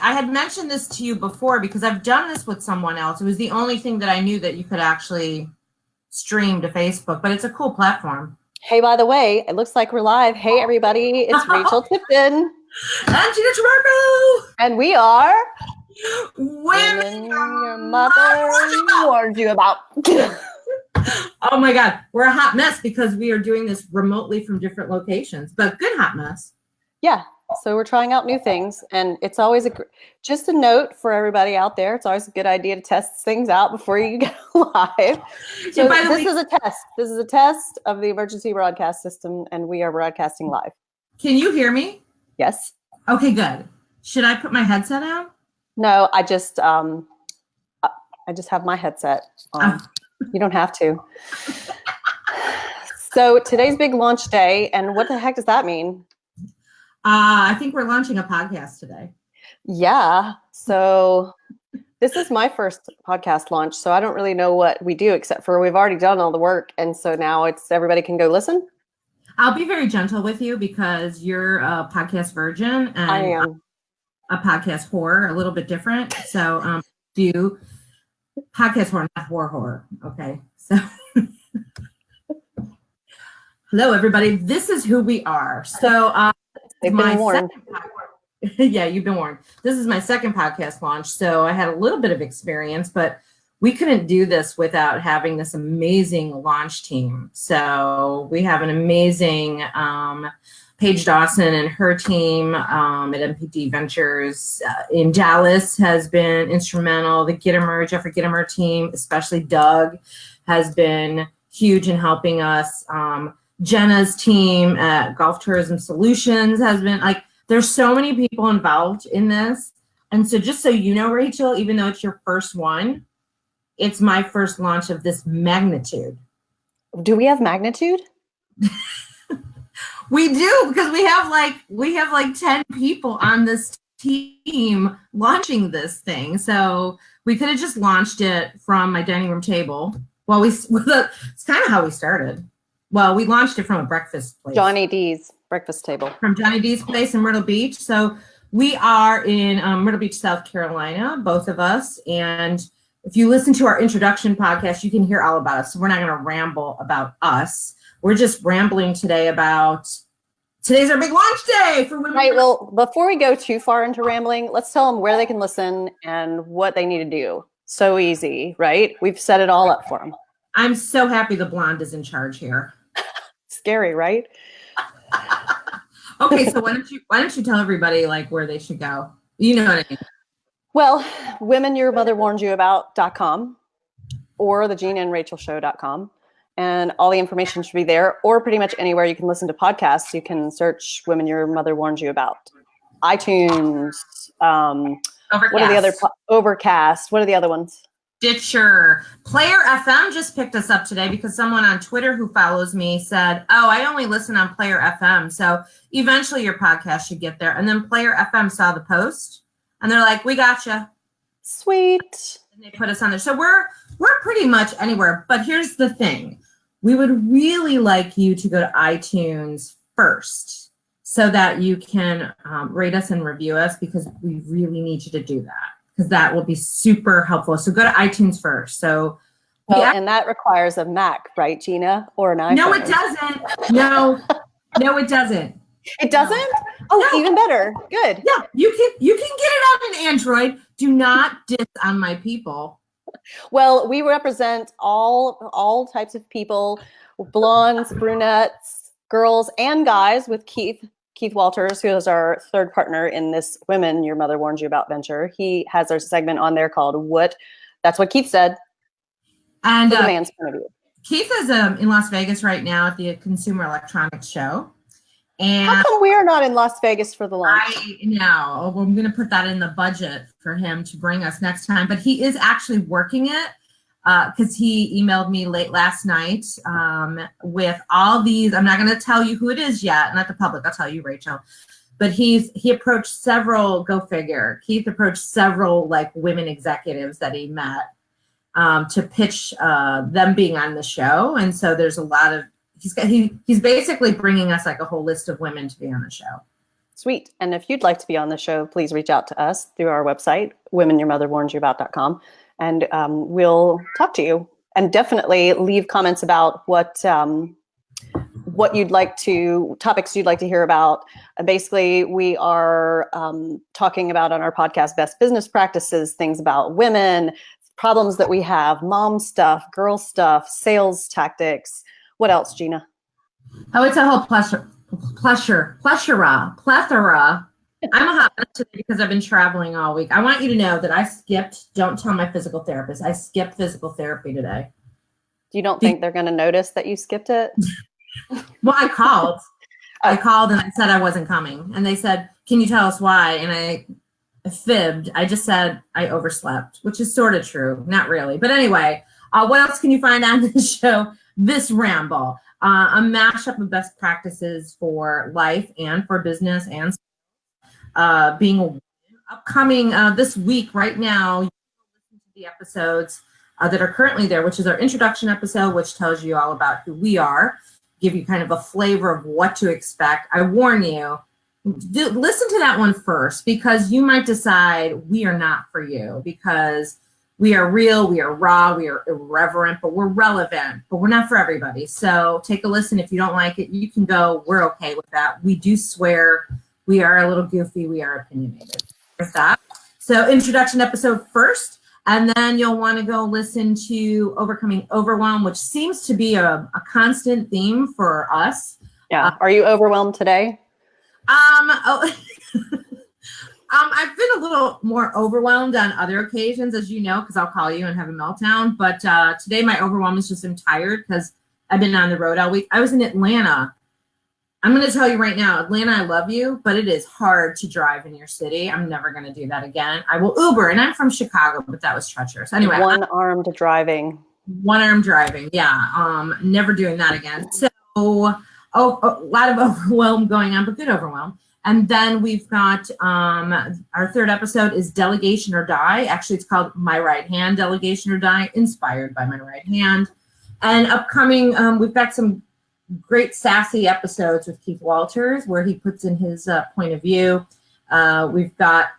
I had mentioned this to you before because I've done this with someone else. It was the only thing that I knew that you could actually stream to Facebook, but it's a cool platform. Hey, by the way, it looks like we're live. Hey, everybody, it's Rachel Tipton. And Gina Trimarco. And we are Women Your Mother Warned You About. Oh my God, we're a hot mess because we are doing this remotely from different locations, but good hot mess. Yeah, so we're trying out new things, and it's always just a note for everybody out there. It's always a good idea to test things out before you go live. So this is a test. This is a test of the emergency broadcast system, and we are broadcasting live. Can you hear me? Yes. Okay, good. Should I put my headset on? No, I just have my headset on. Oh. You don't have to. So today's big launch day, and what the heck does that mean? I think we're launching a podcast today. Yeah. So this is my first podcast launch, so I don't really know what we do except for we've already done all the work, and so now it's everybody can go listen. I'll be very gentle with you because you're a podcast virgin and I am a podcast whore, a little bit different. So do podcast whore, not horror. Okay. So hello, everybody. This is who we are. So they've been warned. Yeah, you've been warned. This is my second podcast launch. So I had a little bit of experience, but we couldn't do this without having this amazing launch team. So we have an amazing Paige Dawson and her team at MPD Ventures in Dallas has been instrumental. The Jeffrey Gittimer team, especially Doug, has been huge in helping us. Jenna's team at Golf Tourism Solutions has been there's so many people involved in this. And so just so you know, Rachel, even though it's your first one, it's my first launch of this magnitude. Do we have magnitude? We do, because we have 10 people on this team launching this thing. So we could have just launched it from my dining room table. Well, it's kind of how we started. Well, we launched it from a breakfast place. Johnny D's breakfast table. From Johnny D's place in Myrtle Beach. So we are in Myrtle Beach, South Carolina, both of us. And if you listen to our introduction podcast, you can hear all about us. So we're not going to ramble about us. We're just rambling today about today's our big launch day for women. Right. Well, before we go too far into rambling, let's tell them where they can listen and what they need to do. So easy, right? We've set it all up for them. I'm so happy the blonde is in charge here. Scary, right? Okay, so why don't you tell everybody where they should go? You know what I mean. Well, womenyourmotherwarnedYouAbout.com or the GinaandRachelShow.com. And all the information should be there, or pretty much anywhere you can listen to podcasts. You can search Women Your Mother Warned You About. iTunes. Overcast. What are the other? Overcast. What are the other ones? Stitcher. Player FM just picked us up today because someone on Twitter who follows me said, oh, I only listen on Player FM. So eventually your podcast should get there. And then Player FM saw the post and they're like, we gotcha. Sweet. And they put us on there. So we're pretty much anywhere. But here's the thing. We would really like you to go to iTunes first so that you can rate us and review us, because we really need you to do that, because that will be super helpful. So go to iTunes first. So and that requires a Mac, right, Gina? Or an iPhone? No, it doesn't. No, it doesn't. It doesn't? Oh, no. Even better. Good. Yeah, you can get it on an Android. Do not diss on my people. Well, we represent all types of people, blondes, brunettes, girls, and guys, with Keith Walters, who is our third partner in this Women Your Mother Warned You About venture. He has our segment on there called That's What Keith Said. And the man's point of view. Keith is in Las Vegas right now at the Consumer Electronics Show. And how come we are not in Las Vegas for the launch? I know. Well, I'm going to put that in the budget for him to bring us next time. But he is actually working it because he emailed me late last night with all these. I'm not going to tell you who it is yet, not the public. I'll tell you, Rachel. But he approached several, go figure. Keith approached several women executives that he met to pitch them being on the show. And so there's a lot of, he's basically bringing us a whole list of women to be on the show. Sweet. And if you'd like to be on the show, please reach out to us through our website, womenyourmotherwarnsyouabout.com, and we'll talk to you. And definitely leave comments about what you'd like to, topics you'd like to hear about. Basically, we are talking about on our podcast, best business practices, things about women, problems that we have, mom stuff, girl stuff, sales tactics. What else, Gina? Oh, it's a whole plethora. I'm a hot mess today because I've been traveling all week. I want you to know that I skipped, don't tell my physical therapist, I skipped physical therapy today. You don't think they're going to notice that you skipped it? Well, I called. I called and I said I wasn't coming. And they said, can you tell us why? And I fibbed. I just said I overslept, which is sort of true. Not really. But anyway, what else can you find on this show? This ramble. A mashup of best practices for life and for business and being upcoming this week right now. You can listen to the episodes that are currently there, which is our introduction episode, which tells you all about who we are, give you kind of a flavor of what to expect. I warn you, listen to that one first, because you might decide we are not for you, because we are real, we are raw, we are irreverent, but we're relevant, but we're not for everybody. So take a listen. If you don't like it, you can go. We're okay with that. We do swear. We are a little goofy. We are opinionated. With that. So introduction episode first, and then you'll want to go listen to Overcoming Overwhelm, which seems to be a constant theme for us. Yeah. Are you overwhelmed today? I've been a little more overwhelmed on other occasions, as you know, because I'll call you and have a meltdown. But today my overwhelm is just I'm tired because I've been on the road all week. I was in Atlanta. I'm going to tell you right now, Atlanta, I love you, but it is hard to drive in your city. I'm never going to do that again. I will Uber, and I'm from Chicago, but that was treacherous. Anyway. One-armed driving. One-armed driving, yeah. Never doing that again. So, a lot of overwhelm going on, but good overwhelm. And then we've got our third episode is Delegation or Die. Actually, it's called My Right Hand, Delegation or Die, inspired by my right hand. And upcoming, we've got some great sassy episodes with Keith Walters, where he puts in his point of view. We've got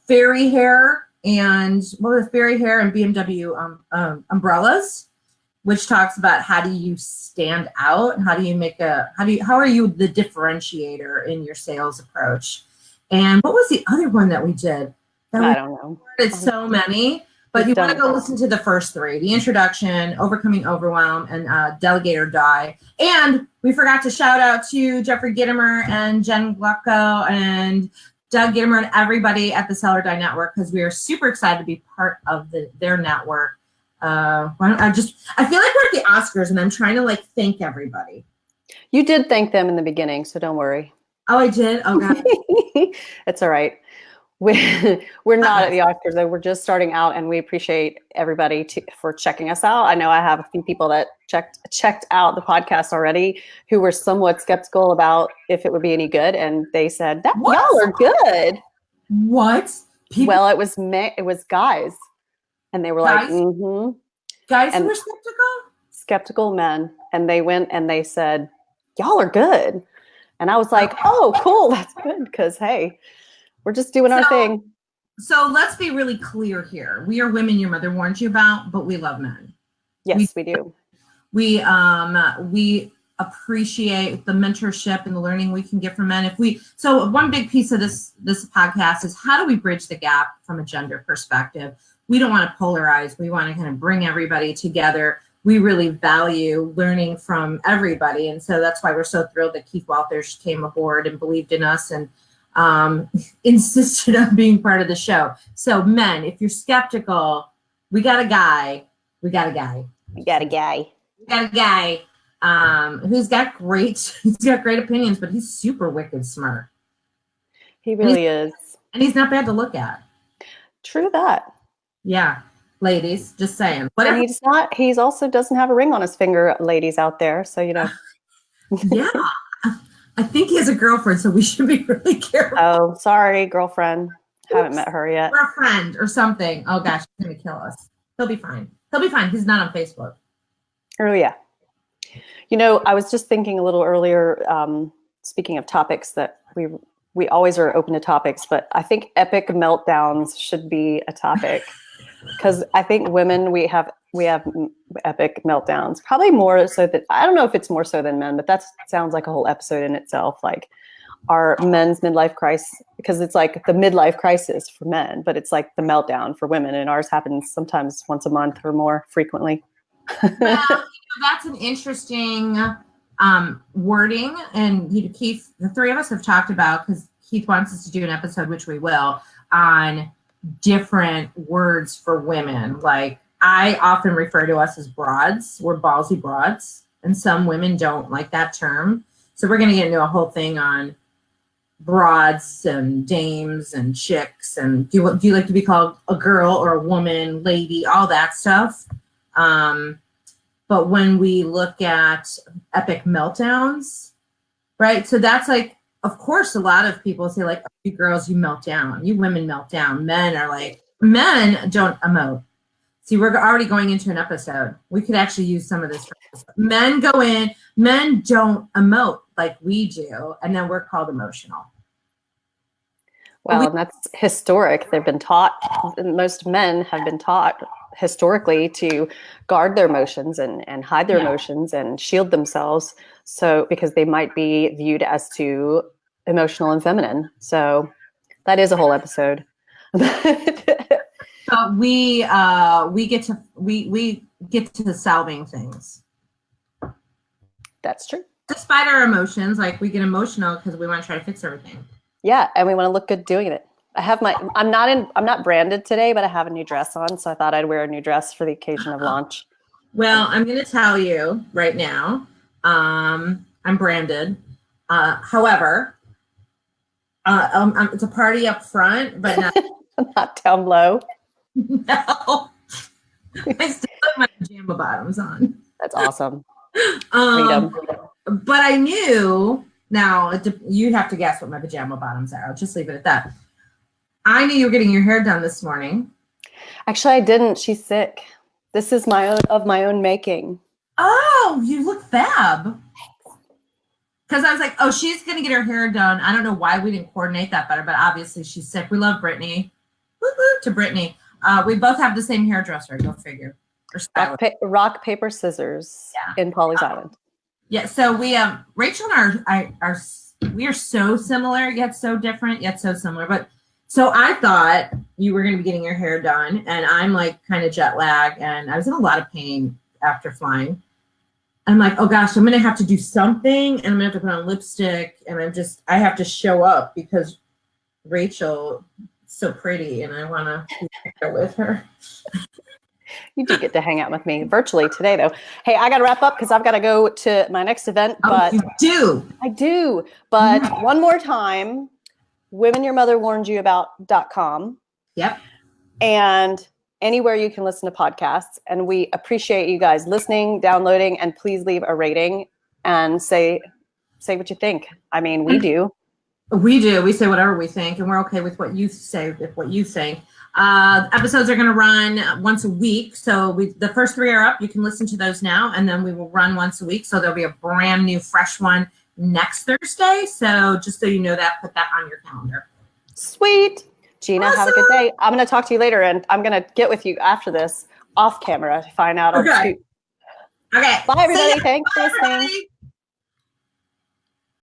fairy hair and BMW umbrellas, which talks about how do you stand out, how are you the differentiator in your sales approach. And what was the other one that we did? I don't know. It's so many, but you want to go listen to the first three: the introduction, Overcoming Overwhelm, and Delegate or Die. And we forgot to shout out to Jeffrey Gittimer and Jen Glucko and Doug Gittimer and everybody at the Sell or Die Network, because we are super excited to be part of their network. I feel like we're at the Oscars and I'm trying to thank everybody. You did thank them in the beginning, so don't worry. Oh, I did? Oh, God. It's all right. We're not at the Oscars, though. We're just starting out, and we appreciate everybody for checking us out. I know I have a few people that checked out the podcast already who were somewhat skeptical about if it would be any good, and they said, y'all are good. What? Well, it was guys. And they were guys? Like, mm-hmm. Guys who were skeptical? Skeptical men. And they went and they said, y'all are good. And I was like, oh, cool. That's good. Because, hey, we're just doing our thing. So let's be really clear here. We are women your mother warned you about, but we love men. Yes, we do. We appreciate the mentorship and the learning we can get from men. So one big piece of this podcast is how do we bridge the gap from a gender perspective? We don't want to polarize. We want to kind of bring everybody together. We really value learning from everybody. And so that's why we're so thrilled that Keith Walters came aboard and believed in us and insisted on being part of the show. So men, if you're skeptical, we got a guy. We got a guy who's got great opinions, but he's super wicked smart. He really is. And he's not bad to look at. True that. Yeah, ladies, just saying. Whatever. And he's also doesn't have a ring on his finger, ladies out there. So, Yeah. I think he has a girlfriend, so we should be really careful. Oh, sorry, girlfriend. Haven't met her yet. Or a friend or something. Oh, gosh, he's going to kill us. He'll be fine. He's not on Facebook. Oh, yeah. I was just thinking a little earlier, speaking of topics that we we always are open to topics, but I think epic meltdowns should be a topic because I think women, we have epic meltdowns, probably more so that, I don't know if it's more so than men, but that sounds like a whole episode in itself. Like our men's midlife crisis, because it's like the midlife crisis for men, but it's like the meltdown for women, and ours happens sometimes once a month or more frequently. Well, that's an interesting wording, and Keith, the three of us have talked about, because Keith wants us to do an episode, which we will, on different words for women. Like I often refer to us as broads. We're ballsy broads, and some women don't like that term. So we're going to get into a whole thing on broads and dames and chicks, and do you like to be called a girl or a woman, lady, all that stuff. But when we look at epic meltdowns, right? So that's like, of course, a lot of people say like, oh, you girls, you melt down. You women melt down. Men are like, men don't emote. See, we're already going into an episode. We could actually use some of this. Men go in, men don't emote like we do, and then we're called emotional. Well, and that's historic. They've been taught, most men have been taught historically to guard their emotions and hide their emotions and shield themselves. So, because they might be viewed as too emotional and feminine. So that is a whole episode. So we get to solving things. That's true. Despite our emotions, like we get emotional because we want to try to fix everything. Yeah, and we want to look good doing it. I'm not branded today, but I have a new dress on, so I thought I'd wear a new dress for the occasion of launch. Well, I'm going to tell you right now, I'm branded. However, it's a party up front, but not, not down low. No. I still have my pajama bottoms on. That's awesome. But I knew, now you have to guess what my pajama bottoms are. I'll just leave it at that. I knew you were getting your hair done this morning. Actually, I didn't. She's sick. This is my own making. Oh, you look fab. Because I was like, oh, she's going to get her hair done. I don't know why we didn't coordinate that better, but obviously she's sick. We love Brittany. Woo-hoo to Brittany. We both have the same hairdresser. Go figure. Rock, paper, scissors in Polly's Island. Yeah. So we, Rachel and we are so similar, yet so different, yet so similar. But so I thought you were going to be getting your hair done, and I'm like kind of jet lag, and I was in a lot of pain after flying. I'm like, oh gosh, I'm going to have to do something, and I'm going to have to put on lipstick, and I have to show up because Rachel is so pretty, and I want to be there with her. You do get to hang out with me virtually today, though. Hey, I got to wrap up because I've got to go to my next event. But you do? I do. But one more time, womenyourmotherwarnedyouabout.com. Yep. And anywhere you can listen to podcasts. And we appreciate you guys listening, downloading, and please leave a rating and say what you think. I mean, we do. We do. We say whatever we think, and we're okay with what you say, with what you think. Episodes are going to run once a week. So the first 3 are up. You can listen to those now, and then we will run once a week. So there'll be a brand new, fresh one next Thursday. So just so you know that, put that on your calendar. Sweet. Gina, have a good day. I'm going to talk to you later, and I'm going to get with you after this off camera to find out. Okay. Okay. Bye, everybody. Thanks for listening.